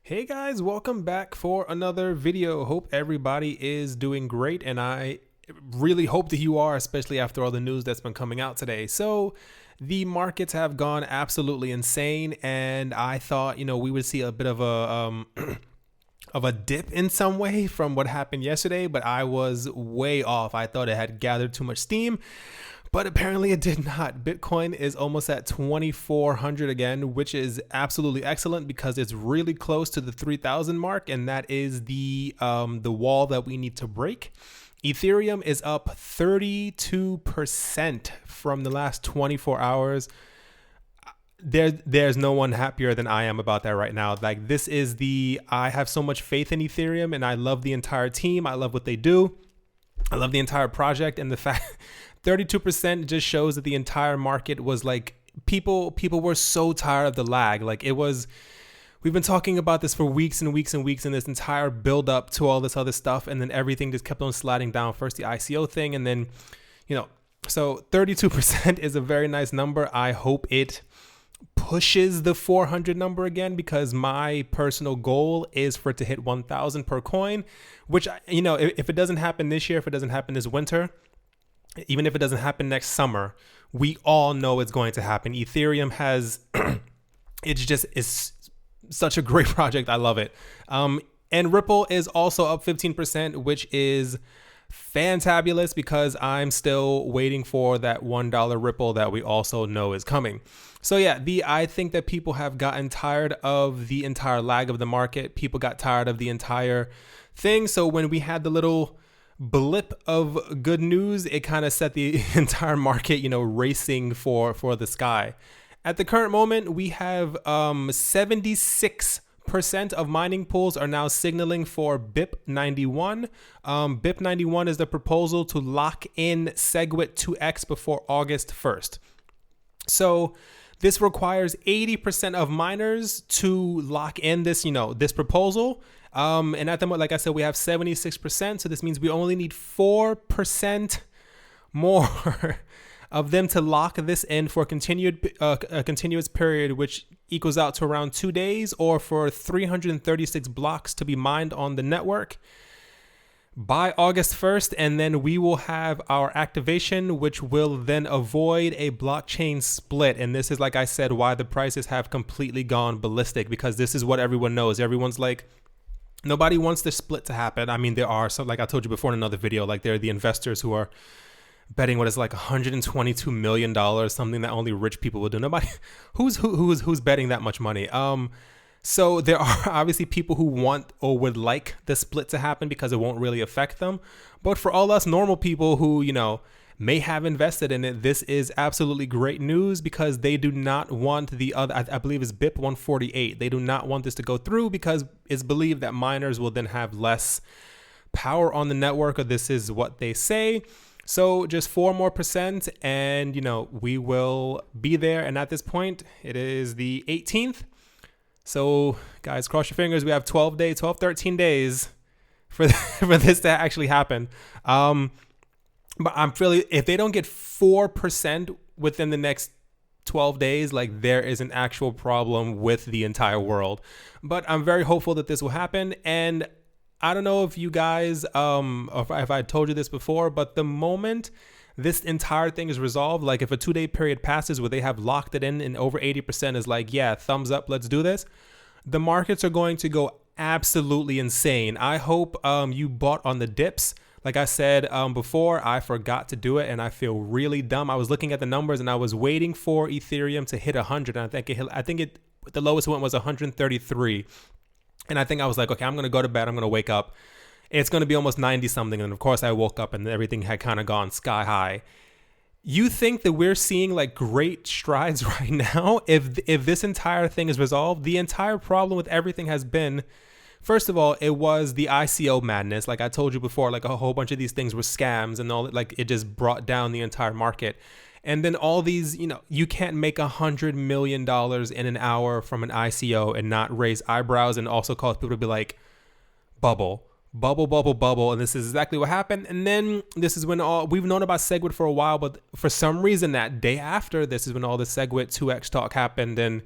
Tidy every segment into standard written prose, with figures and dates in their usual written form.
Hey guys, welcome back for another video. Hope everybody is doing great, and I really hope that you are, especially after all the news that's been coming out today. So the markets have gone absolutely insane, and I thought, we would see a bit of a of a dip in some way from what happened yesterday, but I was way off. I thought it had gathered too much steam, but apparently it did not. Bitcoin is almost at 2,400 again, which is absolutely excellent because it's really close to the 3,000 mark, and that is the wall that we need to break. Ethereum is up 32% from the last 24 hours. There's no one happier than I am about that right now. Like, I have so much faith in Ethereum, and I love the entire team. I love what they do. I love the entire project, and the fact 32% just shows that the entire market was like, people were so tired of the lag. Like, we've been talking about this for weeks and weeks and weeks, and this entire build up to all this other stuff, and then everything just kept on sliding down. First the ICO thing, and then, so 32% is a very nice number. I hope it pushes the 400 number again, because my personal goal is for it to hit 1,000 per coin, which, if it doesn't happen this year, if it doesn't happen this winter, even if it doesn't happen next summer, we all know it's going to happen. Ethereum has, it's such a great project. I love it. And Ripple is also up 15%, which is fantabulous, because I'm still waiting for that $1 Ripple that we also know is coming. So yeah, I think that people have gotten tired of the entire lag of the market. People got tired of the entire thing. So when we had the little blip of good news, it kind of set the entire market, racing for the sky. At the current moment, we have 76% of mining pools are now signaling for Bip91. Bip91 is the proposal to lock in Segwit2x before August 1st. So this requires 80% of miners to lock in this, this proposal. And at the moment, like I said, we have 76%. So this means we only need 4% more of them to lock this in for a continuous period, which equals out to around 2 days, or for 336 blocks to be mined on the network by August 1st. And then we will have our activation, which will then avoid a blockchain split. And this is, like I said, why the prices have completely gone ballistic, because this is what everyone knows. Everyone's like, nobody wants the split to happen. I mean, there are some, like I told you before in another video, like there are the investors who are betting what is like $122 million, something that only rich people will do. Nobody, who's betting that much money? So there are obviously people who want or would like the split to happen because it won't really affect them. But for all us normal people who, may have invested in it, this is absolutely great news, because they do not want the other, I believe it's Bip148. They do not want this to go through, because it's believed that miners will then have less power on the network, or this is what they say. So just 4% more, and, we will be there. And at this point, it is the 18th. So guys, cross your fingers. We have 13 days for this to actually happen. But I'm feeling, if they don't get 4% within the next 12 days, like, there is an actual problem with the entire world. But I'm very hopeful that this will happen. And I don't know if you guys, or if I told you this before, but the moment this entire thing is resolved, like if a 2-day period passes where they have locked it in and over 80% is like, yeah, thumbs up, let's do this, the markets are going to go absolutely insane. I hope you bought on the dips. Like I said before, I forgot to do it, and I feel really dumb. I was looking at the numbers, and I was waiting for Ethereum to hit 100, and I think the lowest it went was 133. And I think I was like, okay, I'm going to go to bed. I'm going to wake up. It's going to be almost 90 something. And of course I woke up and everything had kind of gone sky high. You think that we're seeing like great strides right now? If this entire thing is resolved, the entire problem with everything has been, first of all, it was the ICO madness. Like I told you before, like a whole bunch of these things were scams and all, like it just brought down the entire market. And then all these, you can't make $100 million in an hour from an ICO and not raise eyebrows, and also cause people to be like, bubble. And this is exactly what happened. And then this is when we've known about Segwit for a while, but for some reason that day after, this is when all the Segwit2x talk happened, and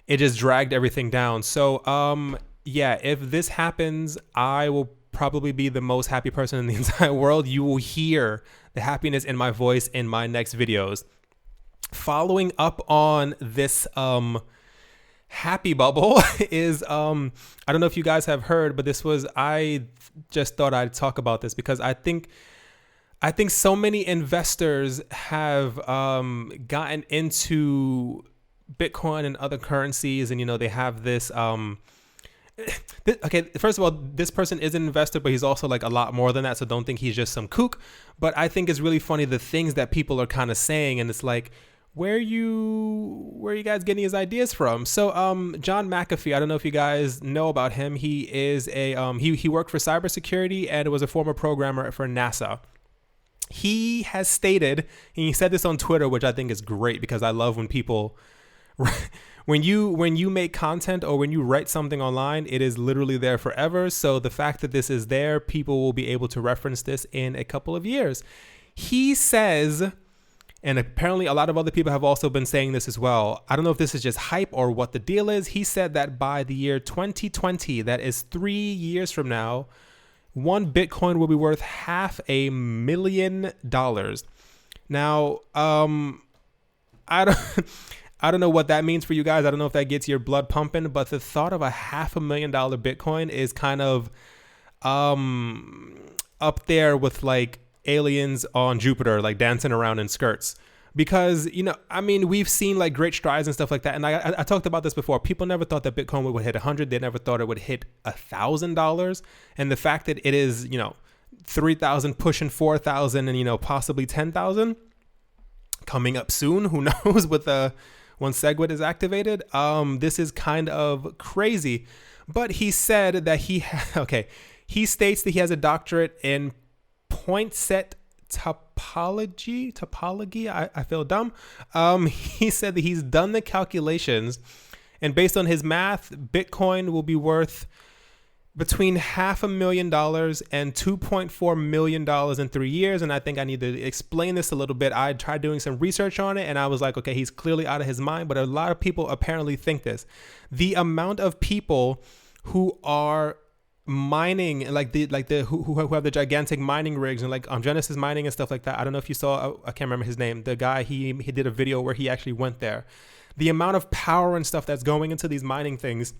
it just dragged everything down. So yeah, if this happens, I will probably be the most happy person in the entire world. You will hear the happiness in my voice in my next videos. Following up on this happy bubble is I don't know if you guys have heard, but I just thought I'd talk about this because I think so many investors have gotten into Bitcoin and other currencies, and they have this okay, first of all, this person is an investor, but he's also like a lot more than that, so don't think he's just some kook. But I think it's really funny the things that people are kind of saying, and it's like, where are you guys getting his ideas from? So John McAfee, I don't know if you guys know about him. He is he worked for cybersecurity and was a former programmer for NASA. He has stated, and he said this on Twitter, which I think is great because I love when people when you make content or when you write something online, it is literally there forever. So the fact that this is there, people will be able to reference this in a couple of years. He says, and apparently a lot of other people have also been saying this as well, I don't know if this is just hype or what the deal is. He said that by the year 2020, that is 3 years from now, one Bitcoin will be worth $500,000. Now, I don't know what that means for you guys. I don't know if that gets your blood pumping, but the thought of a $500,000 Bitcoin is kind of up there with like aliens on Jupiter, like dancing around in skirts. Because, we've seen like great strides and stuff like that. And I talked about this before. People never thought that Bitcoin would hit 100. They never thought it would hit $1,000. And the fact that it is, 3,000 pushing 4,000 and, possibly 10,000 coming up soon. Who knows when Segwit is activated. This is kind of crazy. But he said that he states that he has a doctorate in point set topology. I feel dumb. He said that he's done the calculations, and based on his math, Bitcoin will be worth between $500,000 and $2.4 million in 3 years. And I think I need to explain this a little bit. I tried doing some research on it, and I was like, okay, he's clearly out of his mind. But a lot of people apparently think this. The amount of people who are mining, who have the gigantic mining rigs and like Genesis mining and stuff like that. I don't know if you saw, I can't remember his name. The guy, he did a video where he actually went there. The amount of power and stuff that's going into these mining things.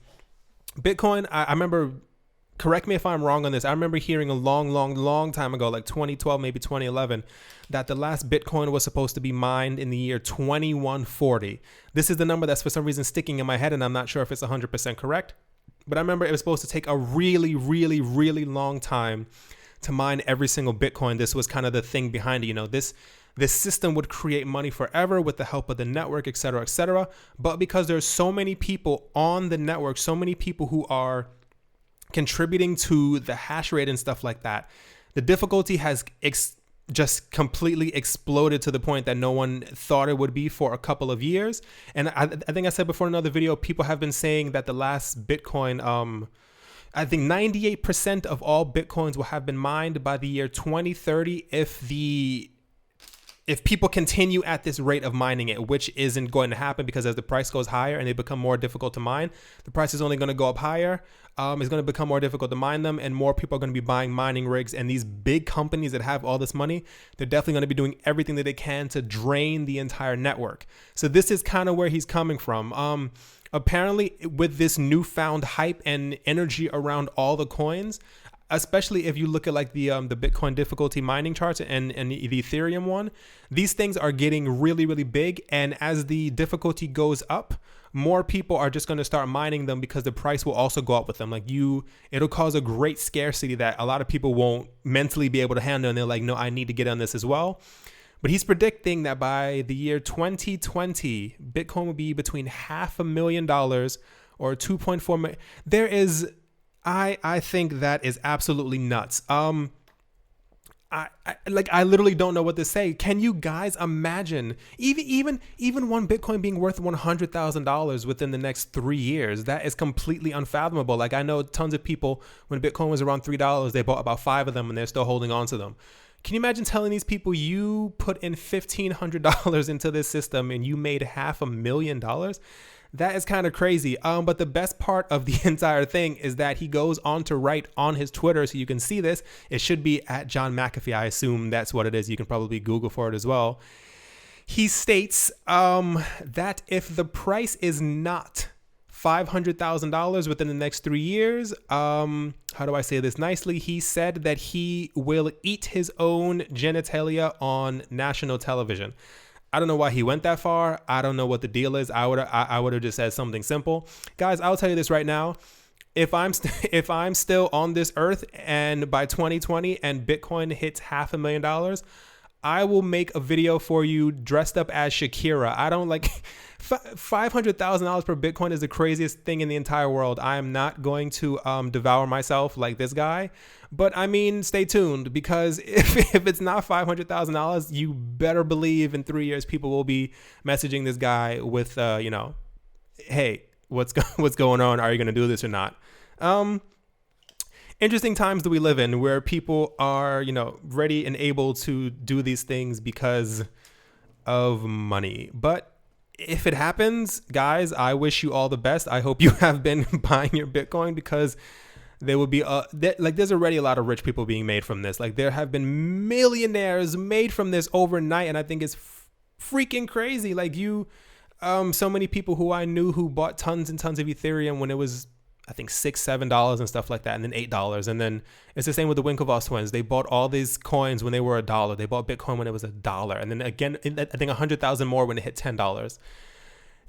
Bitcoin, I remember, correct me if I'm wrong on this, I remember hearing a long time ago, like 2012, maybe 2011, that the last Bitcoin was supposed to be mined in the year 2140. This is the number that's for some reason sticking in my head, and I'm not sure if it's 100% correct. But I remember it was supposed to take a really long time to mine every single Bitcoin. This was kind of the thing behind it. This system would create money forever with the help of the network, et cetera, et cetera. But because there's so many people on the network, so many people who are contributing to the hash rate and stuff like that, the difficulty has just completely exploded to the point that no one thought it would be for a couple of years. And I think I said before in another video, people have been saying that the last Bitcoin, I think 98% of all Bitcoins will have been mined by the year 2030 if people continue at this rate of mining it, which isn't going to happen because as the price goes higher and they become more difficult to mine, the price is only going to go up higher. It's going to become more difficult to mine them, and more people are going to be buying mining rigs. And these big companies that have all this money, they're definitely going to be doing everything that they can to drain the entire network. So this is kind of where he's coming from. Apparently, with this newfound hype and energy around all the coins, especially if you look at like the Bitcoin difficulty mining charts and the Ethereum one, these things are getting really big. And as the difficulty goes up, more people are just going to start mining them because the price will also go up with them. It'll cause a great scarcity that a lot of people won't mentally be able to handle. And they're like, no, I need to get on this as well. But he's predicting that by the year 2020, Bitcoin will be between $500,000 or 2.4 million. There is, I think that is absolutely nuts. I literally don't know what to say. Can you guys imagine even one Bitcoin being worth $100,000 within the next 3 years? That is completely unfathomable. Like, I know tons of people, when Bitcoin was around $3, they bought about 5 of them and they're still holding on to them. Can you imagine telling these people you put in $1,500 into this system and you made $500,000? That is kind of crazy. But the best part of the entire thing is that he goes on to write on his Twitter, so you can see this. It should be at John McAfee. I assume that's what it is. You can probably Google for it as well. He states that if the price is not $500,000 within the next 3 years, how do I say this nicely? He said that he will eat his own genitalia on national television. I don't know why he went that far. I don't know what the deal is. I would have just said something simple. Guys, I'll tell you this right now. If I'm still on this earth and by 2020 and Bitcoin hits $500,000, I will make a video for you dressed up as Shakira. I don't like $500,000 per Bitcoin is the craziest thing in the entire world. I am not going to devour myself like this guy. But I mean, stay tuned, because if it's not $500,000, you better believe in 3 years people will be messaging this guy with, hey, what's going on? Are you going to do this or not? Interesting times that we live in, where people are, ready and able to do these things because of money. But if it happens, guys, I wish you all the best. I hope you have been buying your Bitcoin, because there would be there's already a lot of rich people being made from this. Like, there have been millionaires made from this overnight, and I think it's freaking crazy. Like, so many people who I knew who bought tons and tons of Ethereum when it was, I think, $6-7 and stuff like that, and then $8. And then it's the same with the Winklevoss twins. They bought all these coins when they were $1. They bought Bitcoin when it was $1, and then again, I think 100,000 more when it hit $10.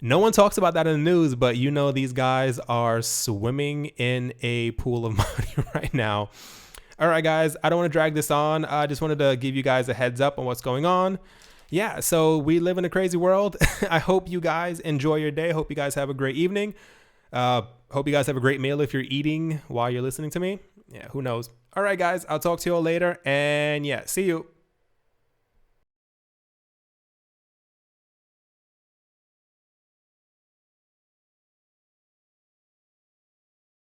No one talks about that in the news, but these guys are swimming in a pool of money right now. All right, guys, I don't want to drag this on. I just wanted to give you guys a heads up on what's going on. Yeah, so we live in a crazy world. I hope you guys enjoy your day. Hope you guys have a great evening. Hope you guys have a great meal if you're eating while you're listening to me. Yeah, who knows? All right, guys, I'll talk to you all later. And yeah, see you.